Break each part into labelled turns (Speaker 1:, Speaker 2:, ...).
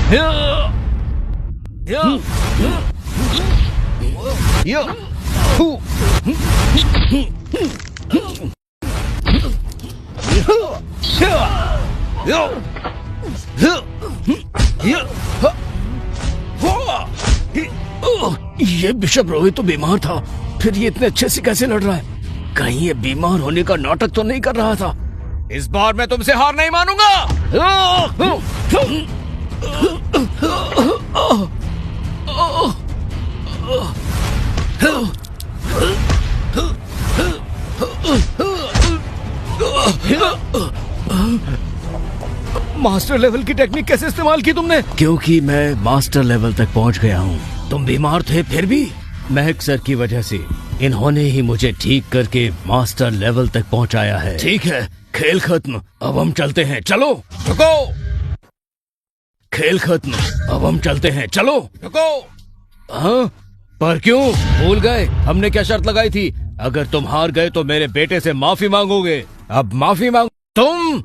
Speaker 1: ये बिशप रोहित तो बीमार था, फिर ये इतने अच्छे से कैसे लड़ रहा है? कहीं ये बीमार होने का नाटक तो नहीं कर रहा था?
Speaker 2: इस बार मैं तुमसे हार नहीं मानूंगा।
Speaker 1: मास्टर लेवल की टेक्निक कैसे इस्तेमाल की तुमने? क्योंकि मैं मास्टर लेवल तक पहुंच गया हूँ। तुम बीमार थे फिर भी महक सर की वजह से इन्होंने ही मुझे ठीक करके मास्टर लेवल तक पहुंचाया है। ठीक है, खेल खत्म, अब हम चलते हैं, चलो।
Speaker 2: रुको।
Speaker 1: खेल खत्म, अब हम चलते हैं, चलो।
Speaker 2: रुको।
Speaker 1: हाँ, पर क्यों? भूल गए हमने क्या शर्त लगाई थी? अगर तुम हार गए तो मेरे बेटे से माफी मांगोगे। अब माफी मांग तुम।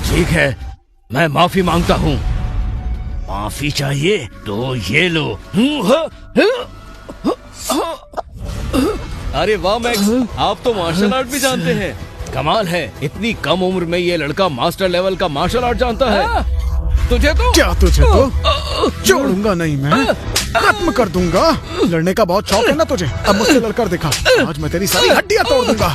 Speaker 1: ठीक है, मैं माफी मांगता हूँ। माफी चाहिए तो ये लो।
Speaker 2: अरे वाह मैक्स, आप तो मार्शल आर्ट भी जानते हैं।
Speaker 1: कमाल है, इतनी कम उम्र में ये लड़का मास्टर लेवल का मार्शल आर्ट जानता है। तुझे तो
Speaker 3: क्या तुझे तो छोड़ूंगा नहीं, मैं खत्म कर दूंगा। लड़ने का बहुत शौक है ना तुझे, अब मुझसे लड़कर दिखा। आज मैं तेरी सारी हड्डियां तोड़ दूंगा।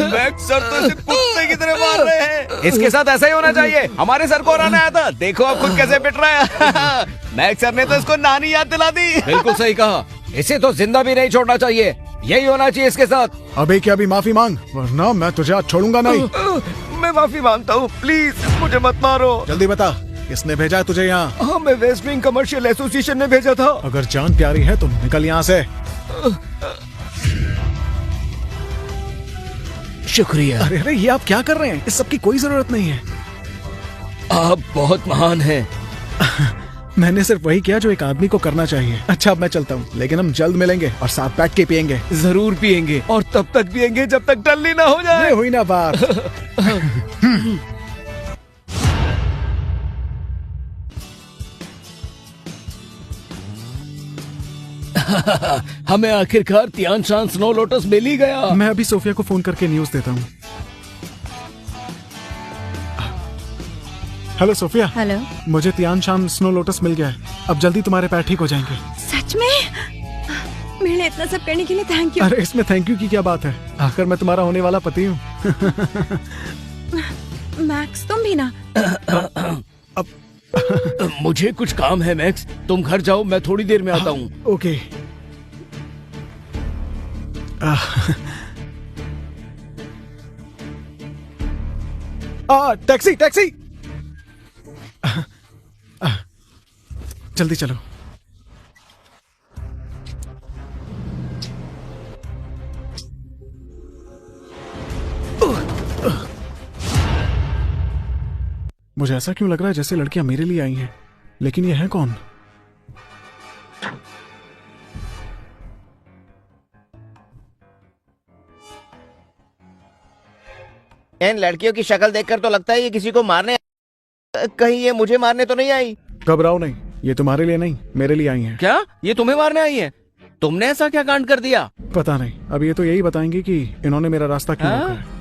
Speaker 2: मैक्स सर तो इसे कुत्ते की तरह मार रहे हैं। इसके साथ ऐसा ही होना चाहिए। हमारे सर को हराना आया था, देखो अब खुद कैसे पिट रहा है। मैक्स सर ने तो इसको नानी याद दिला दी।
Speaker 1: बिल्कुल सही कहा, इसे तो जिंदा भी नहीं छोड़ना चाहिए। यही होना चाहिए इसके साथ।
Speaker 3: अबे क्या अभी माफी मांग, वरना मैं तुझे आज छोड़ूंगा नहीं।
Speaker 2: मैं माफी मांगता हूँ, प्लीज मुझे मत मारो।
Speaker 3: जल्दी बता, किसने भेजा है तुझे यहाँ?
Speaker 2: हमें वेस्ट विंग कमर्शियल एसोसिएशन ने भेजा था।
Speaker 3: अगर जान प्यारी है तो निकल यहाँ से।
Speaker 1: शुक्रिया।
Speaker 3: अरे अरे, ये आप क्या कर रहे हैं? इस सब की कोई जरूरत नहीं है।
Speaker 1: आप बहुत महान हैं।
Speaker 3: मैंने सिर्फ वही किया जो एक आदमी को करना चाहिए। अच्छा, अब मैं चलता हूँ, लेकिन हम जल्द मिलेंगे और साथ बैठ के पियेंगे।
Speaker 2: जरूर पियेंगे, और तब तक पियेंगे जब तक टल्ली ना हो जाए।
Speaker 3: ये हुई ना बात।
Speaker 1: हमें आखिरकार तियान शान स्नो लोटस मिल ही गया।
Speaker 3: मैं अभी सोफिया को फोन करके न्यूज देता हूँ। Hello Sophia.
Speaker 4: हेलो।
Speaker 3: मुझे तियान शान स्नो लोटस मिल गया है। अब जल्दी तुम्हारे पैर ठीक हो जाएंगे।
Speaker 4: सच में? मेरे लिए इतना सब करने के लिए थैंक यू।
Speaker 3: अरे इसमें थैंक यू की क्या बात है, आखिर मैं तुम्हारा होने वाला पति हूँ।
Speaker 4: मैक्स तुम भी ना।
Speaker 3: अब
Speaker 1: मुझे कुछ काम है मैक्स, तुम घर जाओ, मैं थोड़ी देर में आता हूँ।
Speaker 3: ओके। टैक्सी टैक्सी, जल्दी चलो। मुझे ऐसा क्यों लग रहा है जैसे लड़कियां मेरे लिए आई हैं, लेकिन ये है कौन?
Speaker 2: इन लड़कियों की शक्ल देखकर तो लगता है ये किसी को मारने, कहीं ये मुझे मारने तो नहीं आई।
Speaker 3: घबराओ नहीं, ये तुम्हारे लिए नहीं मेरे लिए आई हैं।
Speaker 2: क्या ये तुम्हें मारने आई है? तुमने ऐसा क्या कांड कर दिया?
Speaker 3: पता नहीं, अब ये तो यही बताएंगे कि इन्होंने मेरा रास्ता क्यों रोका है।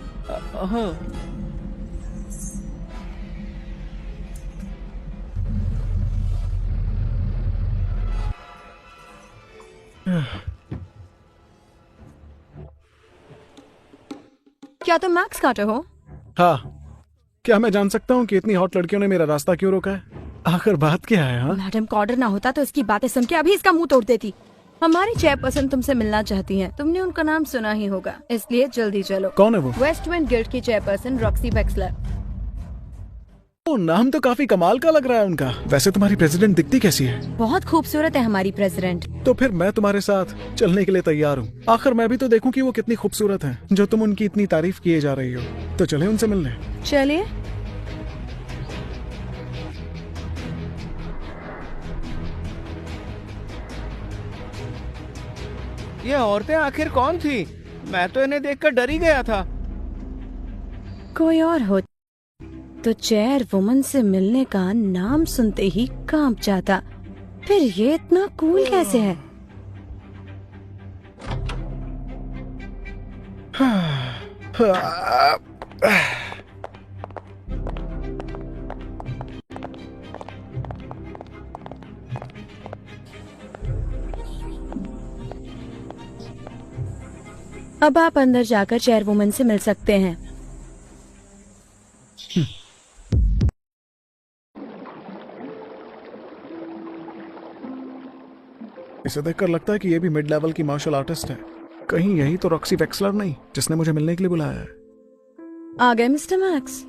Speaker 4: क्या तुम मैक्स कार्टर हो?
Speaker 3: हाँ, क्या मैं जान सकता हूँ कि इतनी हॉट लड़कियों ने मेरा रास्ता क्यों रोका है? आखिर बात क्या है? हाँ,
Speaker 4: मैडम कार्टर ना होता तो इसकी बातें सुन के अभी इसका मुंह तोड़ देती। हमारी चेयरपर्सन तुमसे मिलना चाहती हैं। तुमने उनका नाम सुना ही होगा, इसलिए जल्दी चलो।
Speaker 3: कौन है वो?
Speaker 4: वेस्ट विंड गिल्ड की चेयरपर्सन रॉक्सी वेक्सलर।
Speaker 3: ओ, नाम तो काफी कमाल का लग रहा है उनका। वैसे तुम्हारी प्रेसिडेंट दिखती कैसी है?
Speaker 4: बहुत खूबसूरत है हमारी प्रेसिडेंट।
Speaker 3: तो फिर मैं तुम्हारे साथ चलने के लिए तैयार हूँ। आखिर मैं भी तो देखूं कि वो कितनी खूबसूरत है, जो तुम उनकी इतनी तारीफ किए जा रही हो। तो चले उनसे मिलने।
Speaker 4: चलिए।
Speaker 2: ये औरतें आखिर कौन थी? मैं तो इन्हें देखकर डर ही गया था।
Speaker 4: कोई और हो। तो चेयर वुमन से मिलने का नाम सुनते ही कांप जाता। फिर ये इतना कूल कैसे है? अब आप अंदर जाकर चेयरवुमन से मिल सकते हैं।
Speaker 3: इसे देखकर लगता है कि ये भी मिड लेवल की मार्शल आर्टिस्ट है। कहीं यही तो रॉक्सी वेक्सलर नहीं जिसने मुझे मिलने के लिए बुलाया है?
Speaker 4: आ गए मिस्टर मैक्स?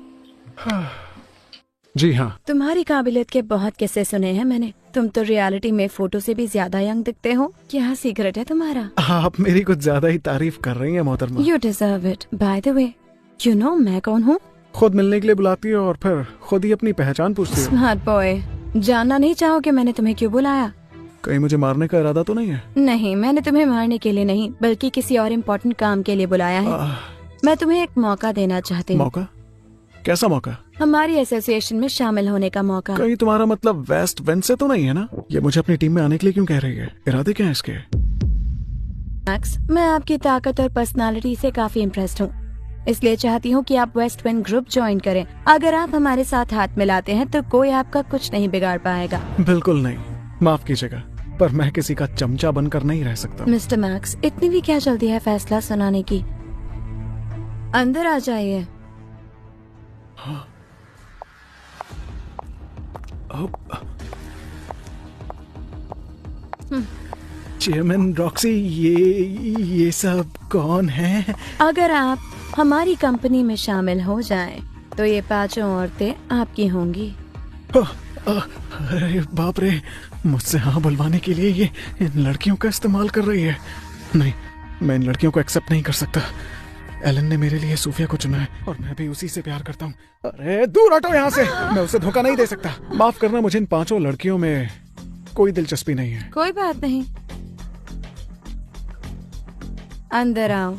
Speaker 3: जी हाँ।
Speaker 4: तुम्हारी काबिलियत के बहुत किस्से सुने हैं मैंने। तुम तो रियलिटी में फोटो से भी ज्यादा यंग दिखते हो। क्या सीक्रेट है तुम्हारा?
Speaker 3: आप मेरी कुछ ज्यादा ही तारीफ कर रही हैं मोहतरमा।
Speaker 4: You deserve it. By the way, you know मैं कौन हूँ?
Speaker 3: खुद मिलने के लिए बुलाती है और फिर खुद ही अपनी पहचान पूछती है।
Speaker 4: स्मार्ट बॉय, जानना नहीं चाहोगे मैंने तुम्हें क्यों बुलाया?
Speaker 3: कहीं मुझे मारने का इरादा तो नहीं है?
Speaker 4: नहीं, मैंने तुम्हें मारने के लिए नहीं बल्कि किसी और इम्पोर्टेंट काम के लिए बुलाया है। मैं तुम्हें एक मौका देना चाहती हूँ।
Speaker 3: मौका? कैसा मौका?
Speaker 4: हमारी एसोसिएशन में शामिल होने का मौका।
Speaker 3: कहीं तुम्हारा मतलब वेस्ट वेंड से तो नहीं है ना? ये मुझे अपनी टीम में आने के लिए क्यों कह रही है? इरादे क्या है इसके?
Speaker 4: मैक्स, मैं आपकी ताकत और पर्सनालिटी से काफी इम्प्रेस्ड हूँ, इसलिए चाहती हूँ कि आप वेस्ट विंड ग्रुप ज्वाइन करें। अगर आप हमारे साथ हाथ मिलाते हैं तो कोई आपका कुछ नहीं बिगाड़ पाएगा।
Speaker 3: बिल्कुल नहीं, माफ कीजिएगा, पर मैं किसी का चमचा बनकर नहीं रह सकता।
Speaker 4: मिस्टर मैक्स, इतनी भी क्या जल्दी है फैसला सुनाने की? अंदर आ जाइए।
Speaker 3: चेयरमैन रॉक्सी, ये सब कौन है?
Speaker 4: अगर आप हमारी कंपनी में शामिल हो जाएं, तो ये पांचों औरतें आपकी होंगी।
Speaker 3: अरे बाप रे, मुझसे हाँ बुलवाने के लिए ये इन लड़कियों का इस्तेमाल कर रही है। नहीं, मैं इन लड़कियों को एक्सेप्ट नहीं कर सकता। एलन ने मेरे लिए सूफिया को चुना है और मैं भी उसी से प्यार करता हूँ। अरे दूर हटो यहाँ से, मैं उसे धोखा नहीं दे सकता। माफ करना, मुझे इन पांचों लड़कियों में कोई दिलचस्पी नहीं है।
Speaker 4: कोई बात नहीं, अंदर आओ।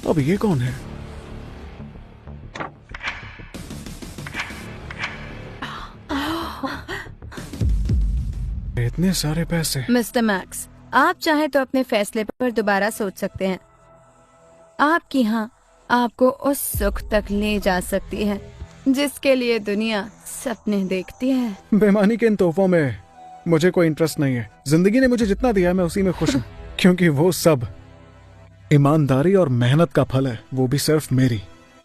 Speaker 3: अब ये कौन है? इतने सारे पैसे।
Speaker 4: मिस्टर मैक्स, आप चाहे तो अपने फैसले पर दोबारा सोच सकते हैं। आपकी हाँ आपको उस सुख तक ले जा सकती है जिसके लिए दुनिया सपने देखती है।
Speaker 3: बेईमानी के इन तोहफों में मुझे कोई इंटरेस्ट नहीं है। जिंदगी ने मुझे जितना दिया है मैं उसी में खुश हूँ, क्योंकि वो सब ईमानदारी और मेहनत का फल है, वो भी सिर्फ मेरी,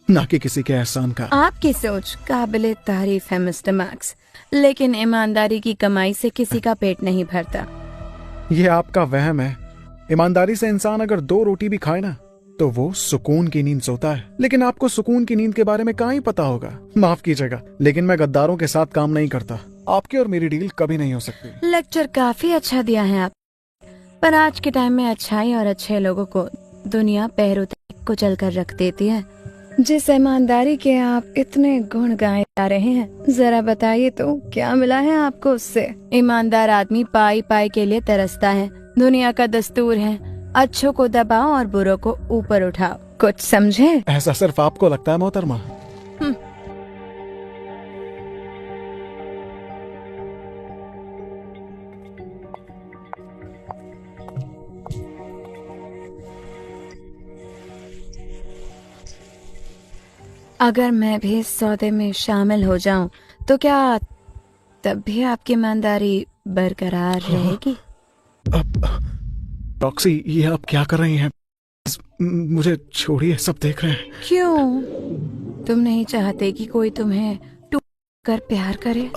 Speaker 3: ना कि किसी के एहसान का।
Speaker 4: आपकी सोच काबिले तारीफ है मिस्टर मैक्स, लेकिन ईमानदारी की कमाई से किसी का पेट नहीं भरता।
Speaker 3: ये आपका वहम है। ईमानदारी से इंसान अगर 2 रोटी भी खाए ना तो वो सुकून की नींद सोता है, लेकिन आपको सुकून की नींद के बारे में कहाँ ही पता होगा। माफ कीजिएगा, लेकिन मैं गद्दारों के साथ काम नहीं करता। आपकी और मेरी डील कभी नहीं हो सकती।
Speaker 4: लेक्चर काफी अच्छा दिया है आप, पर आज के टाइम में अच्छाई और अच्छे लोगों को दुनिया पैरों तक कुचल कर रख देती है। जिस ईमानदारी के आप इतने गुण गाए जा रहे हैं, जरा बताइए तो क्या मिला है आपको उससे? ईमानदार आदमी पाई पाई के लिए तरसता है। दुनिया का दस्तूर है, अच्छों को दबाओ और बुरों को ऊपर उठाओ। कुछ समझे?
Speaker 3: ऐसा सिर्फ आपको लगता है मोहतरमा।
Speaker 4: अगर मैं भी इस सौदे में शामिल हो जाऊं तो क्या तब भी आपकी ईमानदारी बरकरार रहेगी?
Speaker 3: रॉक्सी, ये आप क्या कर रही हैं? मुझे छोड़िए, सब देख रहे हैं।
Speaker 4: क्यों? तुम नहीं चाहते कि कोई तुम्हें टूट कर प्यार करे?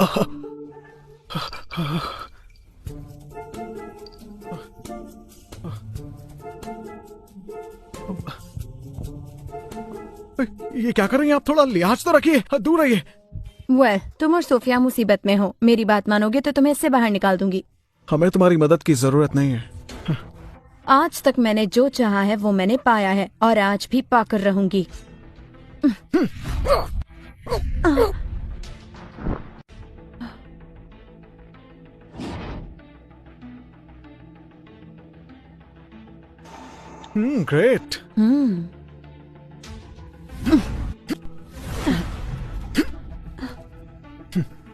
Speaker 3: ये क्या कर रही हैं आप? थोड़ा लिहाज तो रखिए, दूर रहिए।
Speaker 4: वेल, तुम और सोफिया मुसीबत में हो। मेरी बात मानोगे तो तुम्हें इससे बाहर निकाल दूंगी।
Speaker 3: हमें तुम्हारी मदद की जरूरत नहीं है।
Speaker 4: आज तक मैंने जो चाहा है वो मैंने पाया है और आज भी पाकर रहूंगी।
Speaker 3: ग्रेट।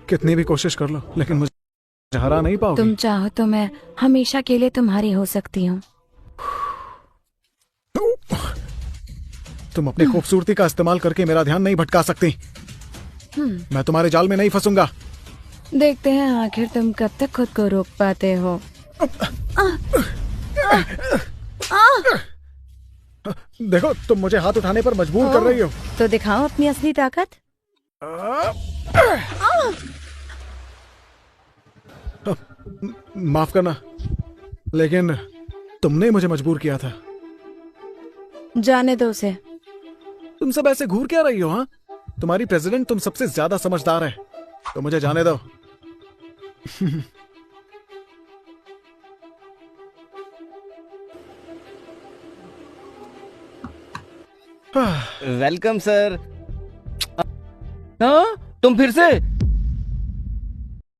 Speaker 3: कितनी भी कोशिश कर लो, लेकिन मुझे हरा नहीं पाओगे।
Speaker 4: तुम चाहो तो मैं हमेशा के लिए तुम्हारी हो सकती हूँ।
Speaker 3: तुम अपनी खूबसूरती का इस्तेमाल करके मेरा ध्यान नहीं भटका सकती। मैं तुम्हारे जाल में नहीं फंसूंगा।
Speaker 4: देखते हैं आखिर तुम कब तक खुद को रोक पाते हो।
Speaker 3: देखो, तुम मुझे हाथ उठाने पर मजबूर कर रही हो।
Speaker 4: तो दिखाओ अपनी असली ताकत।
Speaker 3: माफ करना, लेकिन तुमने मुझे मजबूर किया था।
Speaker 4: जाने दो उसे।
Speaker 3: तुम सब ऐसे घूर क्या रही हो? हाँ, तुम्हारी प्रेसिडेंट तुम सबसे ज्यादा समझदार है, तो मुझे जाने दो।
Speaker 2: Welcome sir. हाँ, तुम फिर से?